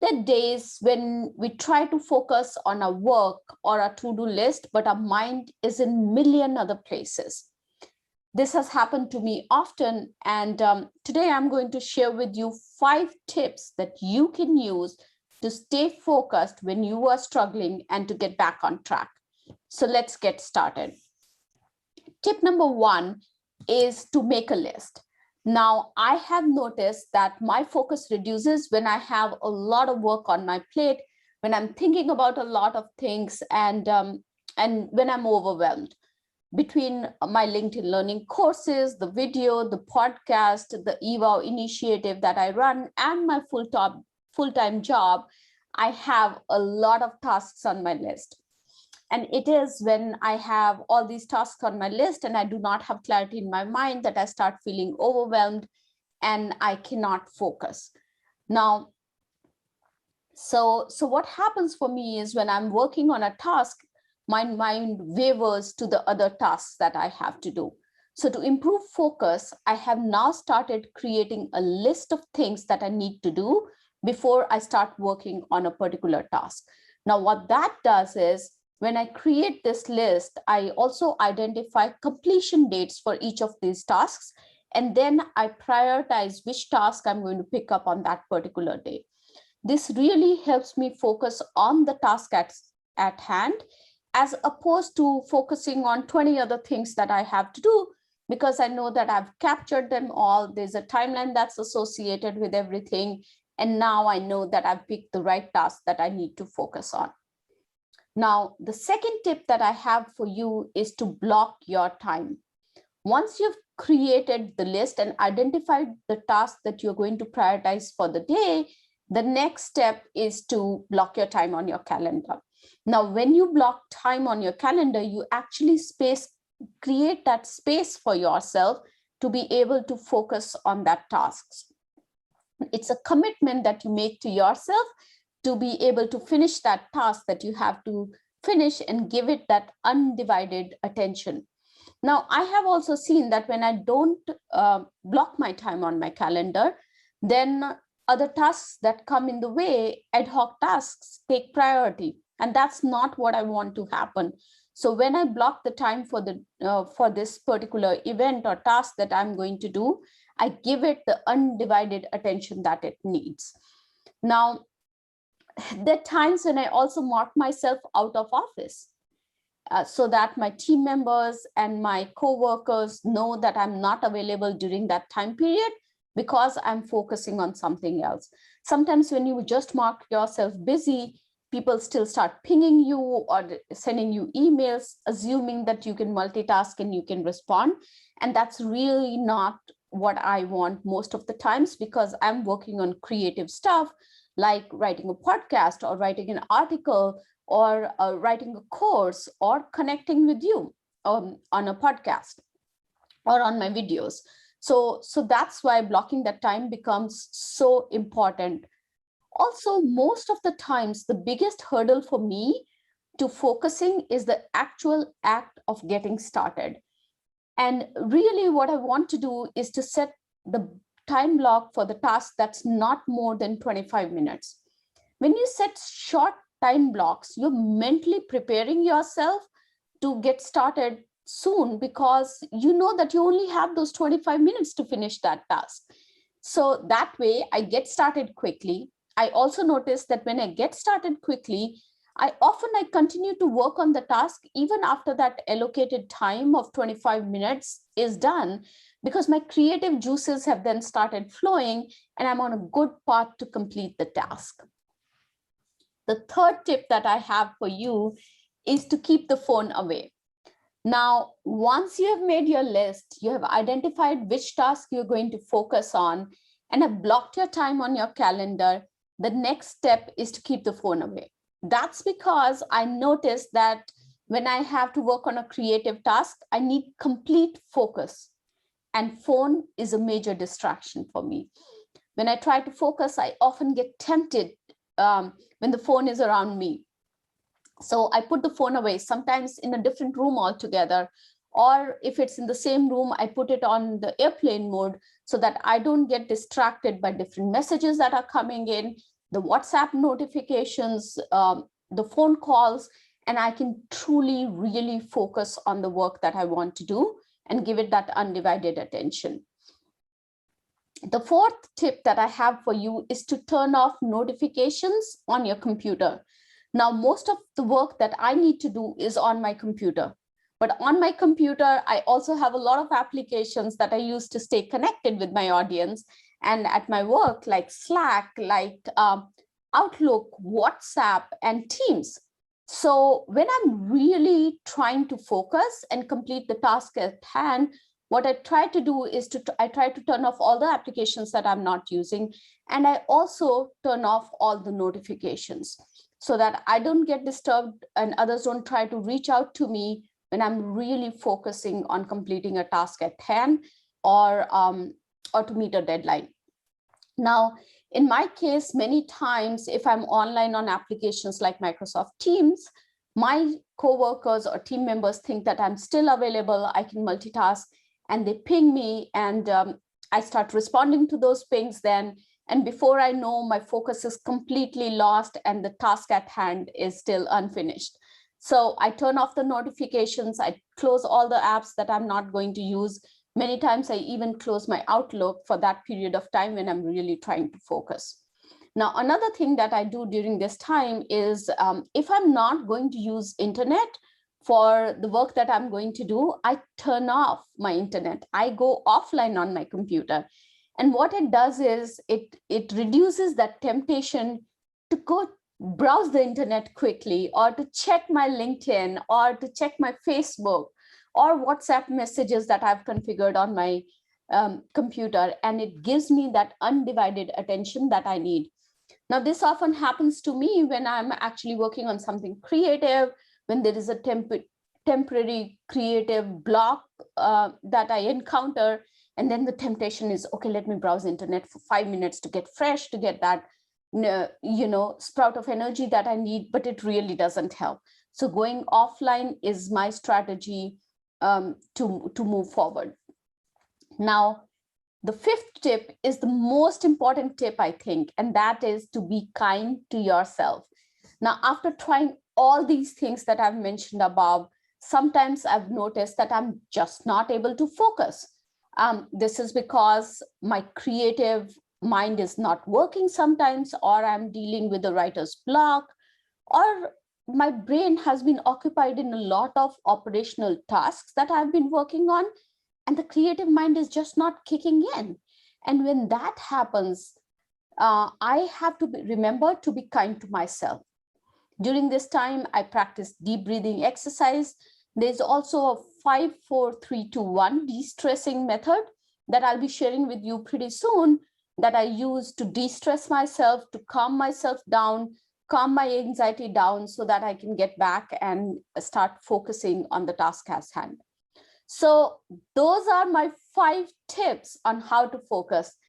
there days when we try to focus on our work or our to-do list, but our mind is in million other places? This has happened to me often, and today I'm going to share with you 5 tips that you can use to stay focused when you are struggling and to get back on track. So let's get started. Tip number 1 is to make a list. Now, I have noticed that my focus reduces when I have a lot of work on my plate, when I'm thinking about a lot of things, and when I'm overwhelmed. Between my LinkedIn Learning courses, the video, the podcast, the eWOW initiative that I run, and my full-time job, I have a lot of tasks on my list. And it is when I have all these tasks on my list and I do not have clarity in my mind that I start feeling overwhelmed and I cannot focus. Now, so what happens for me is when I'm working on a task, my mind wavers to the other tasks that I have to do. So to improve focus, I have now started creating a list of things that I need to do before I start working on a particular task. Now, what that does is, when I create this list, I also identify completion dates for each of these tasks, and then I prioritize which task I'm going to pick up on that particular day. This really helps me focus on the task at hand, as opposed to focusing on 20 other things that I have to do, because I know that I've captured them all. There's a timeline that's associated with everything. And now I know that I've picked the right task that I need to focus on. Now, the second tip that I have for you is to block your time. Once you've created the list and identified the task that you're going to prioritize for the day, the next step is to block your time on your calendar. Now, when you block time on your calendar, you actually create that space for yourself to be able to focus on that task. It's a commitment that you make to yourself to be able to finish that task that you have to finish and give it that undivided attention. Now, I have also seen that when I don't block my time on my calendar, then other tasks that come in the way, ad hoc tasks, take priority. And that's not what I want to happen. So when I block the time for this particular event or task that I'm going to do, I give it the undivided attention that it needs. Now, there are times when I also mark myself out of office so that my team members and my co-workers know that I'm not available during that time period because I'm focusing on something else. Sometimes when you just mark yourself busy, people still start pinging you or sending you emails, assuming that you can multitask and you can respond. And that's really not what I want most of the times, because I'm working on creative stuff, like writing a podcast or writing an article or writing a course or connecting with you on a podcast or on my videos. So that's why blocking that time becomes so important. Also, most of the times, the biggest hurdle for me to focusing is the actual act of getting started. And really what I want to do is to set the time block for the task that's not more than 25 minutes. When you set short time blocks, you're mentally preparing yourself to get started soon, because you know that you only have those 25 minutes to finish that task. So that way I get started quickly. I also notice that when I get started quickly, I continue to work on the task even after that allocated time of 25 minutes is done, because my creative juices have then started flowing and I'm on a good path to complete the task. The third tip that I have for you is to keep the phone away. Now, once you have made your list, you have identified which task you're going to focus on and have blocked your time on your calendar, the next step is to keep the phone away. That's because I noticed that when I have to work on a creative task, I need complete focus, and phone is a major distraction for me. When I try to focus, I often get tempted when the phone is around me. So I put the phone away, sometimes in a different room altogether, or if it's in the same room, I put it on the airplane mode so that I don't get distracted by different messages that are coming in. the WhatsApp notifications, the phone calls, and I can truly, really focus on the work that I want to do and give it that undivided attention. The fourth tip that I have for you is to turn off notifications on your computer. Now, most of the work that I need to do is on my computer. But on my computer, I also have a lot of applications that I use to stay connected with my audience. And at my work, like Slack, like Outlook, WhatsApp, and Teams. So when I'm really trying to focus and complete the task at hand, what I try to do is I try to turn off all the applications that I'm not using. And I also turn off all the notifications so that I don't get disturbed and others don't try to reach out to me when I'm really focusing on completing a task at hand or to meet a deadline. Now, in my case, many times, if I'm online on applications like Microsoft Teams, my coworkers or team members think that I'm still available, I can multitask, and they ping me, and I start responding to those pings then. And before I know, my focus is completely lost and the task at hand is still unfinished. So I turn off the notifications, I close all the apps that I'm not going to use. Many times I even close my Outlook for that period of time when I'm really trying to focus. Now, another thing that I do during this time is if I'm not going to use internet for the work that I'm going to do, I turn off my internet. I go offline on my computer. And what it does is it reduces that temptation to go browse the internet quickly or to check my LinkedIn or to check my Facebook or WhatsApp messages that I've configured on my computer. And it gives me that undivided attention that I need. Now, this often happens to me when I'm actually working on something creative, when there is a temporary creative block that I encounter. And then the temptation is, okay, let me browse internet for 5 minutes to get fresh, to get that sprout of energy that I need, but it really doesn't help. So going offline is my strategy to move forward. Now, the fifth tip is the most important tip, I think, and that is to be kind to yourself. Now, after trying all these things that I've mentioned above, sometimes I've noticed that I'm just not able to focus. This is because my creative mind is not working sometimes, or I'm dealing with a writer's block, or my brain has been occupied in a lot of operational tasks that I've been working on, and the creative mind is just not kicking in. And when that happens, I have to remember to be kind to myself. During this time, I practice deep breathing exercise. There's also a 5, 4, 3, 2, 1 de-stressing method that I'll be sharing with you pretty soon that I use to de-stress myself, to calm myself down, calm my anxiety down so that I can get back and start focusing on the task at hand. So those are my 5 tips on how to focus.